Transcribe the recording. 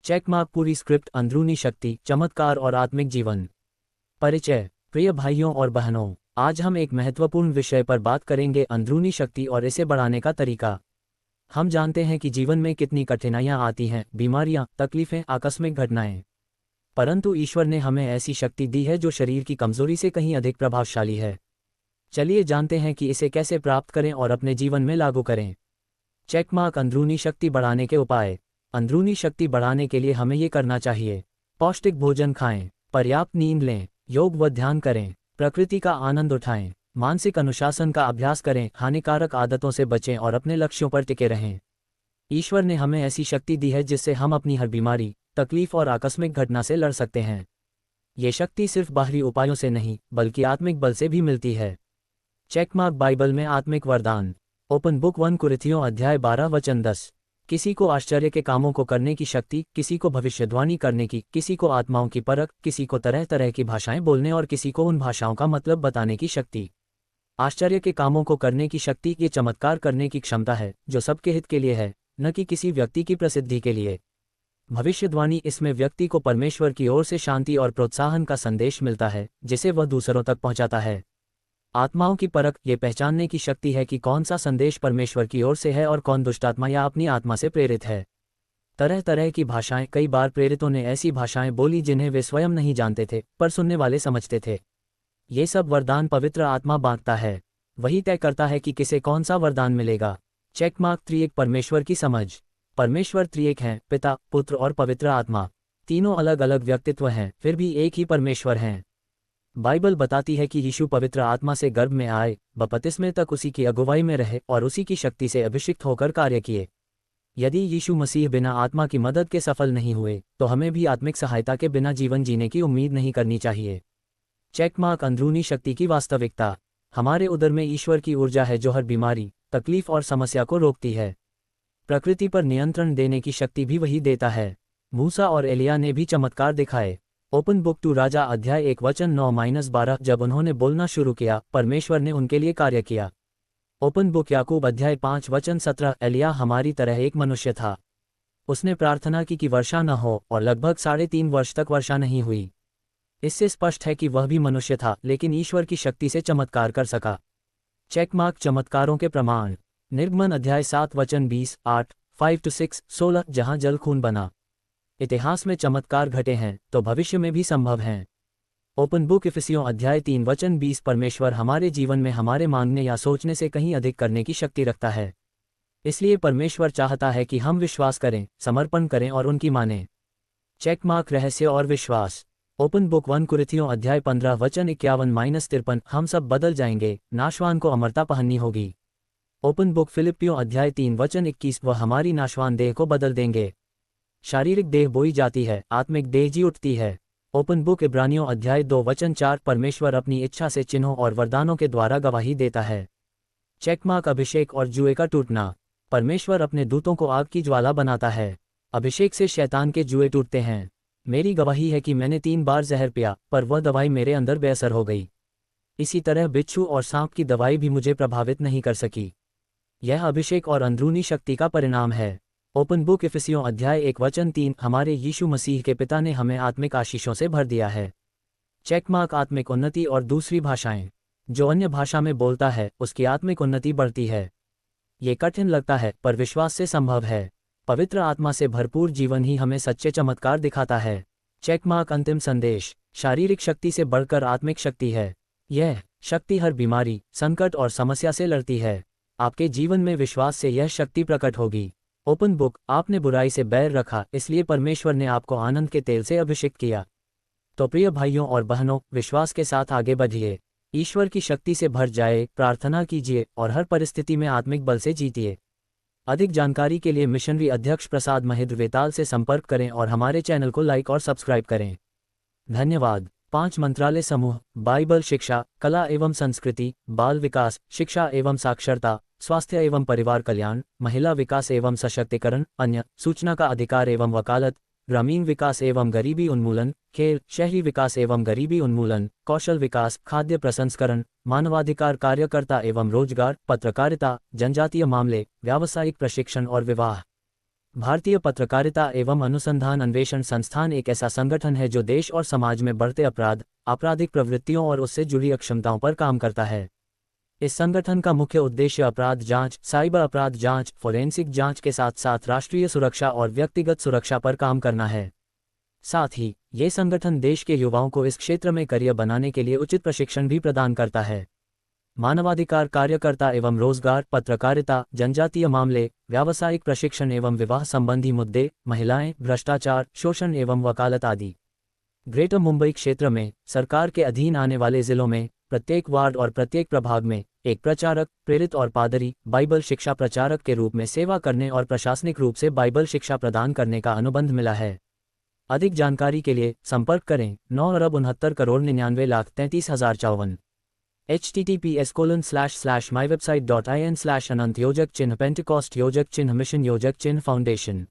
Check mark. पूरी script. अंदरूनी शक्ति, चमत्कार और आत्मिक जीवन। परिचय। प्रिय भाइयों और बहनों, आज हम एक महत्वपूर्ण विषय पर बात करेंगे, अंदरूनी शक्ति और इसे बढ़ाने का तरीका। हम जानते हैं कि जीवन में कितनी कठिनाइयां आती हैं, बीमारियां, तकलीफें, आकस्मिक घटनाएं। परंतु ईश्वर ने हमें ऐसी शक्ति दी है जो शरीर की कमजोरी से कहीं अधिक प्रभावशाली है। चलिए जानते हैं कि इसे कैसे प्राप्त करें और अपने जीवन में लागू करें। Check mark. अंदरूनी शक्ति बढ़ाने के उपाय। अंदरूनी शक्ति बढ़ाने के लिए हमें ये करना चाहिए: पौष्टिक भोजन खाएं, पर्याप्त नींद लें, योग व ध्यान करें, प्रकृति का आनंद उठाएं, मानसिक अनुशासन का अभ्यास करें, हानिकारक आदतों से बचें और अपने लक्ष्यों पर टिके रहें। ईश्वर ने हमें ऐसी शक्ति दी है जिससे हम अपनी हर बीमारी, तकलीफ और आकस्मिक घटना से लड़ सकते हैं। ये शक्ति सिर्फ बाहरी उपायों से नहीं बल्कि आत्मिक बल से भी मिलती है। Check mark. बाइबल में आत्मिक वरदान। ओपन बुक 1 कुरिन्थियों अध्याय 12 वचन 10। किसी को आश्चर्य के कामों को करने की शक्ति, किसी को भविष्यवाणी करने की, किसी को आत्माओं की परख, किसी को तरह तरह की भाषाएं बोलने और किसी को उन भाषाओं का मतलब बताने की शक्ति। आश्चर्य के कामों को करने की शक्ति ये चमत्कार करने की क्षमता है जो सबके हित के लिए है, न कि किसी व्यक्ति की प्रसिद्धि के लिए। भविष्यवाणी। इसमें व्यक्ति को परमेश्वर की ओर से शांति और प्रोत्साहन का संदेश मिलता है जिसे वह दूसरों तक पहुंचाता है। आत्माओं की परख। ये पहचानने की शक्ति है कि कौन सा संदेश परमेश्वर की ओर से है और कौन दुष्ट आत्मा या अपनी आत्मा से प्रेरित है। तरह तरह की भाषाएं। कई बार प्रेरितों ने ऐसी भाषाएं बोली जिन्हें वे स्वयं नहीं जानते थे पर सुनने वाले समझते थे। ये सब वरदान पवित्र आत्मा बांटता है। वही तय करता है कि किसे कौन सा वरदान मिलेगा। Check mark. त्रिएक परमेश्वर की समझ। परमेश्वर त्रिएक हैं, पिता, पुत्र और पवित्र आत्मा। तीनों अलग अलग व्यक्तित्व हैं, फिर भी एक ही परमेश्वर हैं। बाइबल बताती है कि यीशु पवित्र आत्मा से गर्भ में आए, बपतिस्मे तक उसी की अगुवाई में रहे और उसी की शक्ति से अभिषिक्त होकर कार्य किए। यदि यीशु मसीह बिना आत्मा की मदद के सफल नहीं हुए तो हमें भी आत्मिक सहायता के बिना जीवन जीने की उम्मीद नहीं करनी चाहिए। Check mark. अंदरूनी शक्ति की वास्तविकता। हमारे उदर में ईश्वर की ऊर्जा है जो हर बीमारी, तकलीफ और समस्या को रोकती है। प्रकृति पर नियंत्रण देने की शक्ति भी वही देता है। मूसा और एलिया ने भी चमत्कार दिखाए। ओपन बुक 2 राजा अध्याय 1 वचन 9-12। जब उन्होंने बोलना शुरू किया, परमेश्वर ने उनके लिए कार्य किया। ओपन बुक याकूब अध्याय 5 वचन 17। एलिया हमारी तरह एक मनुष्य था। उसने प्रार्थना की कि वर्षा न हो और लगभग 3.5 वर्ष तक वर्षा नहीं हुई। इससे स्पष्ट है कि वह भी मनुष्य था लेकिन ईश्वर की शक्ति से चमत्कार कर सका। Check mark. चमत्कारों के प्रमाण। निर्गमन अध्याय 7 वचन 20-8, 5-6, 16। जहां जल खून बना। इतिहास में चमत्कार घटे हैं तो भविष्य में भी संभव हैं। ओपन बुक इफिसियों अध्याय 3 वचन 20। परमेश्वर हमारे जीवन में हमारे मांगने या सोचने से कहीं अधिक करने की शक्ति रखता है। इसलिए परमेश्वर चाहता है कि हम विश्वास करें, समर्पण करें और उनकी मानें। Check mark. रहस्य और विश्वास। ओपन बुक 1 कुरिन्थियों अध्याय 15 वचन 51-53। हम सब बदल जाएंगे, नाशवान को अमरता पहननी होगी। ओपन बुक फिलिप्पियों अध्याय 3 वचन 21। वह हमारी नाशवान देह को बदल देंगे। शारीरिक देह बोई जाती है, आत्मिक देह जी उठती है। ओपन बुक इब्रानियों अध्याय 2 वचन 4। परमेश्वर अपनी इच्छा से चिन्हों और वरदानों के द्वारा गवाही देता है। Check mark. अभिषेक और जुए का टूटना। परमेश्वर अपने दूतों को आग की ज्वाला बनाता है। अभिषेक से शैतान के जुए टूटते हैं। मेरी गवाही है कि मैंने 3 बार जहर पिया पर वह दवाई मेरे अंदर बेअसर हो गई। इसी तरह बिच्छू और सांप की दवाई भी मुझे प्रभावित नहीं कर सकी। यह अभिषेक और अंदरूनी शक्ति का परिणाम है। ओपन बुक इफिसियों अध्याय 1 वचन 3। हमारे यीशु मसीह के पिता ने हमें आत्मिक आशीषों से भर दिया है। Check mark. आत्मिक उन्नति और दूसरी भाषाएं। जो अन्य भाषा में बोलता है उसकी आत्मिक उन्नति बढ़ती है। ये कठिन लगता है पर विश्वास से संभव है। पवित्र आत्मा से भरपूर जीवन ही हमें सच्चे चमत्कार दिखाता है। Check mark. अंतिम संदेश। शारीरिक शक्ति से बढ़कर आत्मिक शक्ति है। यह शक्ति हर बीमारी, संकट और समस्या से लड़ती है। आपके जीवन में विश्वास से यह शक्ति प्रकट होगी। Open book. आपने बुराई से बैर रखा, इसलिए परमेश्वर ने आपको आनंद के तेल से अभिषेक किया। तो प्रिय भाइयों और बहनों, विश्वास के साथ आगे बढ़िए, ईश्वर की शक्ति से भर जाए, प्रार्थना कीजिए और हर परिस्थिति में आत्मिक बल से जीतिए। अधिक जानकारी के लिए मिशनरी अध्यक्ष प्रसाद महिद्र वेताल से संपर्क करें और हमारे चैनल को लाइक और सब्सक्राइब करें। धन्यवाद। 5 मंत्रालय समूह: बाइबल शिक्षा, कला एवं संस्कृति, बाल विकास, शिक्षा एवं साक्षरता, स्वास्थ्य एवं परिवार कल्याण, महिला विकास एवं सशक्तिकरण, अन्य, सूचना का अधिकार एवं वकालत, ग्रामीण विकास एवं गरीबी उन्मूलन, खेल, शहरी विकास एवं गरीबी उन्मूलन, कौशल विकास, खाद्य प्रसंस्करण, मानवाधिकार कार्यकर्ता एवं रोजगार, पत्रकारिता, जनजातीय मामले, व्यावसायिक प्रशिक्षण और विवाह। भारतीय पत्रकारिता एवं अनुसंधान अन्वेषण संस्थान एक ऐसा संगठन है जो देश और समाज में बढ़ते अपराध, आपराधिक प्रवृत्तियों और उससे जुड़ी अक्षमताओं पर काम करता है। इस संगठन का मुख्य उद्देश्य अपराध जांच, साइबर अपराध जांच, फोरेंसिक जांच के साथ साथ राष्ट्रीय सुरक्षा और व्यक्तिगत सुरक्षा पर काम करना है। साथ ही ये संगठन देश के युवाओं को इस क्षेत्र में करियर बनाने के लिए उचित प्रशिक्षण भी प्रदान करता है। मानवाधिकार कार्यकर्ता एवं रोजगार, पत्रकारिता, जनजातीय मामले, व्यावसायिक प्रशिक्षण एवं विवाह संबंधी मुद्दे, महिलाएं, भ्रष्टाचार, शोषण एवं वकालत आदि। ग्रेटर मुंबई क्षेत्र में सरकार के अधीन आने वाले जिलों में प्रत्येक वार्ड और प्रत्येक प्रभाग में एक प्रचारक, प्रेरित और पादरी, बाइबल शिक्षा प्रचारक के रूप में सेवा करने और प्रशासनिक रूप से बाइबल शिक्षा प्रदान करने का अनुबंध मिला है। अधिक जानकारी के लिए संपर्क करें 9,69,99,33,054। https://mywebsite.in/anant योजक चिन्ह पेंटिकॉस्ट योजक चिन्ह मिशन योजक चिन्ह फाउंडेशन।